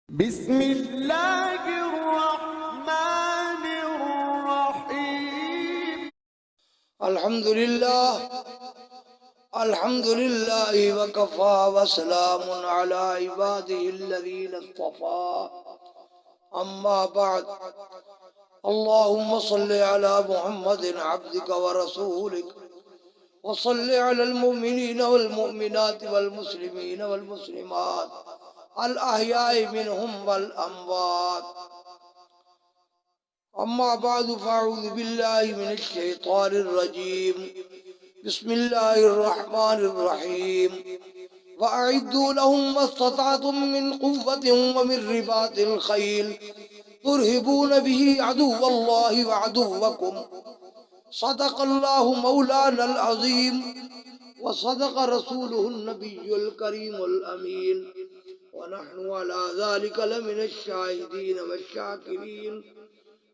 بسم اللہ الرحمن الرحیم الحمدللہ وکفا وسلام علی عباده الذین اصطفى اما بعد اللهم صل على محمد عبدك ورسولك وصل على المؤمنين والمؤمنات والمسلمين والمسلمات الأحياء منهم والأموات أما بعد فأعوذ بالله من الشيطان الرجيم بسم الله الرحمن الرحيم وأعدوا لهم ما استطعتم من قوة ومن رباط الخيل ترهبون به عدو الله وعدوكم صدق الله مولانا العظيم وصدق رسوله النبي الكريم الأمين ونحن على ذلك لمن الشاهدين والشاكرين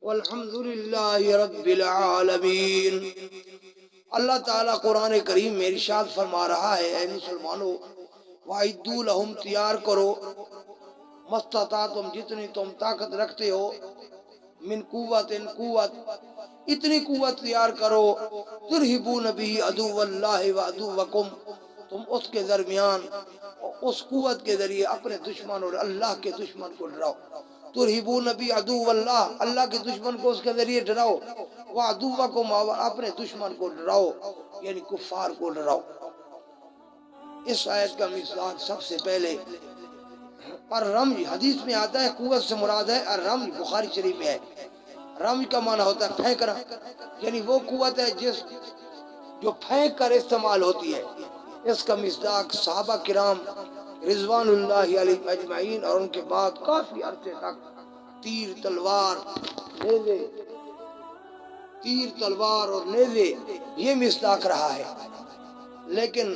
والحمد لله رب العالمین۔ اللہ تعالیٰ قرآن کریم میں ارشاد فرما رہا ہے، اے مسلمانوں، وَعِدُّوا لَهُمْ، تیار کرو، مَسْتَطَعْتُمْ، جتنی تم طاقت رکھتے ہو، من قوت، اتنی قوت تیار کرو، تُرْهِبُونَ بِهِ عَدُوَّ اللَّهِ وَعَدُوَّكُمْ، تم اس کے درمیان اس قوت کے ذریعے اپنے دشمن اور اللہ کے دشمن کو ڈراؤ۔ تُرْهِبُونَ بِهِ عَدُوَّ اللَّهِ، اللہ کے دشمن کو اس کے ذریعے ڈراؤ، وَعَدُوَّكُمْ، اپنے دشمن کو ڈراؤ، یعنی کفار کو ڈراؤ۔ اس آیت کا مصداق سب سے پہلے الرمی، حدیث میں آتا ہے قوت سے مراد ہے الرمی، بخاری شریف میں ہے۔ رمی کا معنی ہوتا ہے پھینکنا، یعنی وہ قوت ہے جو پھینک کر استعمال ہوتی ہے۔ اس کا مصداق صحابہ کرام رضوان اللہ علیہم اجمعین اور ان کے بعد کافی عرصے تک تیر تلوار اور نیزے یہ مصداق رہا ہے، لیکن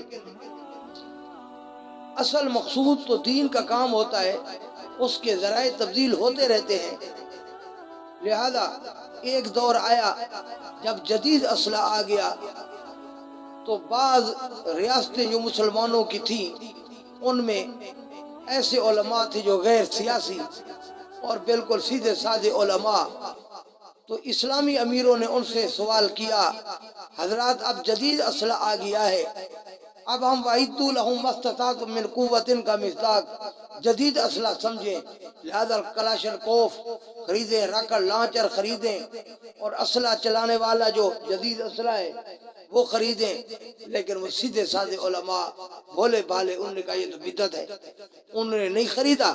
اصل مقصود تو دین کا کام ہوتا ہے، اس کے ذرائع تبدیل ہوتے رہتے ہیں۔ لہذا ایک دور آیا جب جدید اسلحہ آ گیا تو بعض ریاستیں جو مسلمانوں کی تھیں ان میں ایسے علماء تھے جو غیر سیاسی اور بالکل سیدھے سادے علماء، تو اسلامی امیروں نے ان سے سوال کیا، حضرات اب جدید اسلحہ آ گیا ہے، اب ہم وَعِدُّوا لَهُم مَا اسْتَطَعْتُم مِّن قُوَّةٍ کا مصداق جدید اسلحہ سمجھیں، لہذا کلاشنکوف خریدیں، راکٹ لانچر خریدیں اور اسلحہ چلانے والا جو جدید اسلحہ ہے وہ خریدیں۔ لیکن وہ سیدھے سادے علماء بھولے بھالے، انہوں نے کہا یہ تو بدعت ہے، انہوں نے نہیں خریدا۔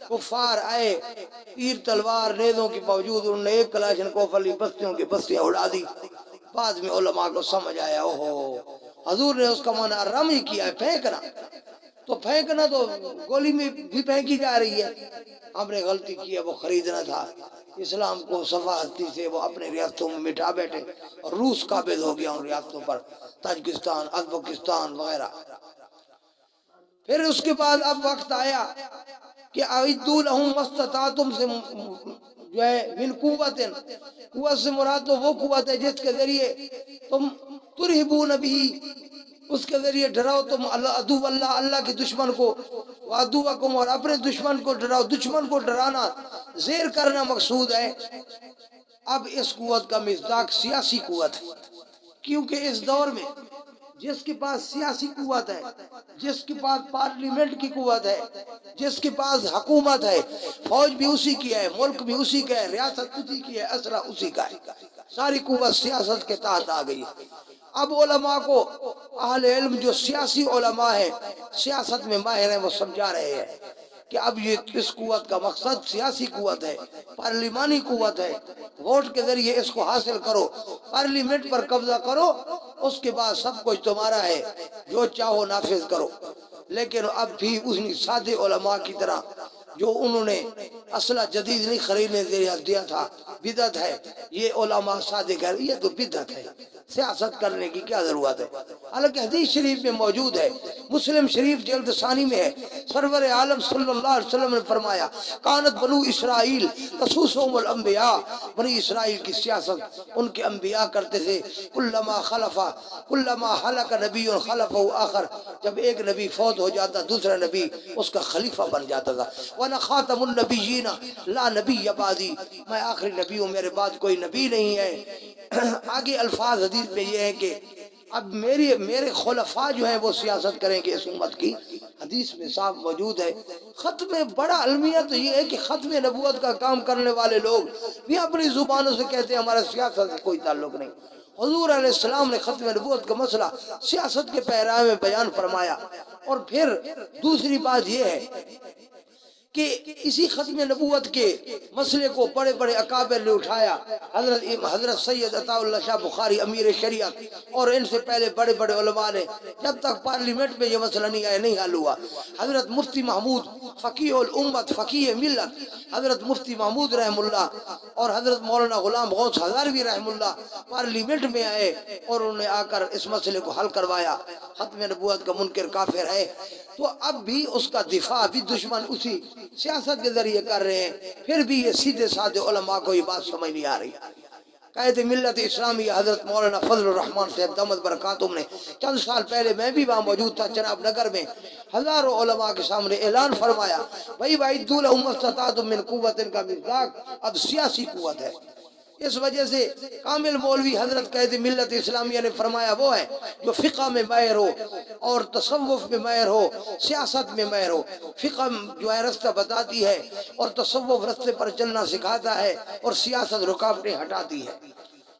کفار آئے تیر تلوار نیزوں کے باوجود انہوں نے ایک کلاشنکوف علی بستیوں کی بستیاں اڑا دی۔ بعد میں علماء کو سمجھ آیا اوہو، حضور نے اس کا معنی رمی کیا ہے، پھینکنا، تو پھینکنا تو گولی میں بھی پھینکی جا رہی ہے۔ ہم نے غلطی کی ہے، وہ خریدنا تھا۔ اسلام کو صفاحتی سے وہ اپنے ریاستوں میں مٹا بیٹھے اور روس قابض ہو گیا ان ریاستوں پر، تاجکستان، ازبکستان وغیرہ۔ پھر اس کے بعد اب وقت آیا کہ اعدوا لهم ما استطعتم سے جو ہے من قوت، قوت سے مراد تو وہ قوت ہے جس کے ذریعے تم ترہبون بھی، اس کے ذریعے ڈراؤ تم عدو اللہ، اللہ کے دشمن کو، وعدوکم، اور اپنے دشمن کو ڈراؤ۔ دشمن کو ڈرانا، زیر کرنا مقصود ہے۔ اب اس قوت کا مصداق سیاسی قوت ہے، کیونکہ اس دور میں جس کے پاس سیاسی قوت ہے، جس کے پاس پارلیمنٹ کی قوت ہے، جس کے پاس حکومت ہے، فوج بھی اسی کی ہے، ملک بھی اسی کا ہے، ریاست اسی کی ہے، اسرہ اسی کا ہے، ساری قوت سیاست کے تحت آ گئی۔ اب علماء کو، اہل علم جو سیاسی علماء ہیں، سیاست میں ماہر ہیں، وہ سمجھا رہے ہیں کہ اب یہ اس قوت کا مقصد سیاسی قوت ہے، پارلیمانی قوت ہے، ووٹ کے ذریعے اس کو حاصل کرو، پارلیمنٹ پر قبضہ کرو، اس کے بعد سب کچھ تمہارا ہے، جو چاہو نافذ کرو۔ لیکن اب بھی انہی سادے علماء کی طرح جو انہوں نے اسلحہ جدید نہیں خریدنے دیا تھا، بدعت ہے، یہ علماء سادے کہہ رہے یہ تو بدعت ہے، سیاست کرنے کی کیا ضرورت ہے؟ حالانکہ حدیث شریف میں موجود ہے، مسلم شریف جلد ثانی میں ہے، سرور عالم صلی اللہ علیہ وسلم نے فرمایا کانت بنو اسرائیل تسوسهم الانبیاء، بنی اسرائیل کی سیاست ان کے انبیاء کرتے تھے، کلما ہلک نبی خلفہ آخر، جب ایک نبی فوت ہو جاتا دوسرا نبی اس کا خلیفہ بن جاتا تھا، وانا خاتم النبیین لا نبی بعدی، میں آخری نبی ہوں، میرے بعد کوئی نبی نہیں ہے۔ آگے الفاظ حدیث میں یہ ہے کہ اب میرے خلفاء جو ہیں وہ سیاست کریں گے اس امت کی، حدیث میں صاف موجود ہے۔ ختم بڑا المیہ تو یہ ہے کہ ختم نبوت کا کام کرنے والے لوگ بھی اپنی زبانوں سے کہتے ہیں ہمارا سیاست سے کوئی تعلق نہیں۔ حضور علیہ السلام نے ختم نبوت کا مسئلہ سیاست کے پیرائے میں بیان فرمایا۔ اور پھر دوسری بات یہ ہے کہ اسی ختم نبوت کے مسئلے کو بڑے بڑے اکابر نے اٹھایا، حضرت سید عطا اللہ شاہ بخاری امیر شریعت اور ان سے پہلے بڑے بڑے علماء نے، جب تک پارلیمنٹ میں یہ مسئلہ نہیں آیا نہیں حل ہوا۔ حضرت مفتی محمود فقیہ الامت فقیہ ملت حضرت مفتی محمود رحم اللہ اور حضرت مولانا غلام غوث ہزاروی رحم اللہ پارلیمنٹ میں آئے اور انہوں نے آ کر اس مسئلے کو حل کروایا۔ ختم نبوت کا منکر کافر ہے تو اب بھی اس کا دفاع بھی دشمن اسی سیاست کے ذریعے کر رہے ہیں، پھر بھی یہ سیدھے سادھے علماء کو یہ بات سمجھ نہیں آ رہی۔ قائد ملت اسلامی حضرت مولانا فضل الرحمان صاحب دامت برکاتہم نے چند سال پہلے، میں بھی وہاں موجود تھا، جناب نگر میں ہزاروں علماء کے سامنے اعلان فرمایا بھائی وَأَعِدُّوا لَهُمْ مَا اسْتَطَعْتُم مِّن قُوَّةٍ کا مصداق اب سیاسی قوت ہے۔ اس وجہ سے کامل مولوی حضرت قائد ملت اسلامیہ نے فرمایا وہ ہے جو فقہ میں ماہر ہو اور تصوف میں ماہر ہو، سیاست میں ماہر ہو۔ فقہ جو ہے رستہ بتاتی ہے اور تصوف رستے پر چلنا سکھاتا ہے اور سیاست رکاوٹیں ہٹاتی ہے۔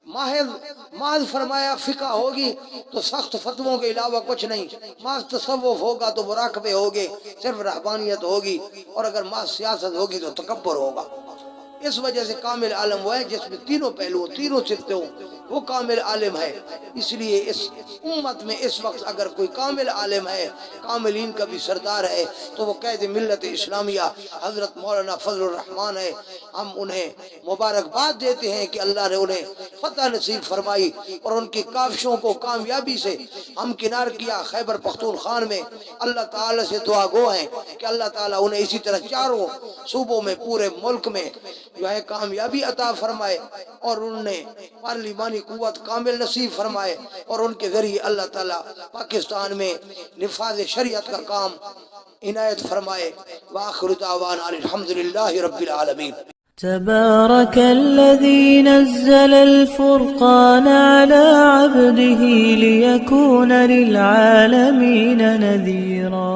محض فرمایا فقہ ہوگی تو سخت فتووں کے علاوہ کچھ نہیں، محض تصوف ہوگا تو مراقبے ہوگے، صرف رہبانیت ہوگی، اور اگر محض سیاست ہوگی تو تکبر ہوگا۔ اس وجہ سے کامل عالم وہ ہے جس میں تینوں پہلو تینوں صفتیں ہوں، وہ کامل عالم ہے۔ اس لیے اس امت میں اس وقت اگر کوئی کامل عالم ہے، کاملین کا بھی سردار ہے تو وہ قائد ملت اسلامیہ حضرت مولانا فضل الرحمان ہے۔ ہم انہیں مبارکباد دیتے ہیں کہ اللہ نے انہیں فتح نصیب فرمائی اور ان کی کاوشوں کو کامیابی سے ہمکنار کیا خیبر پختونخوا میں۔ اللہ تعالیٰ سے دعا گو ہیں کہ اللہ تعالیٰ انہیں اسی طرح چاروں صوبوں میں پورے ملک میں جو ہے کامیابی عطا فرمائے اور انہیں پارلیمانی قوت کامل نصیب فرمائے اور ان کے ذریعے اللہ تعالیٰ پاکستان میں نفاذ شریعت کا کام عنایت فرمائے۔ وآخر دعوانا الحمدللہ رب العالمین۔ تبارك الذي نزل الفرقان على عبده ليكون للعالمين نذيرا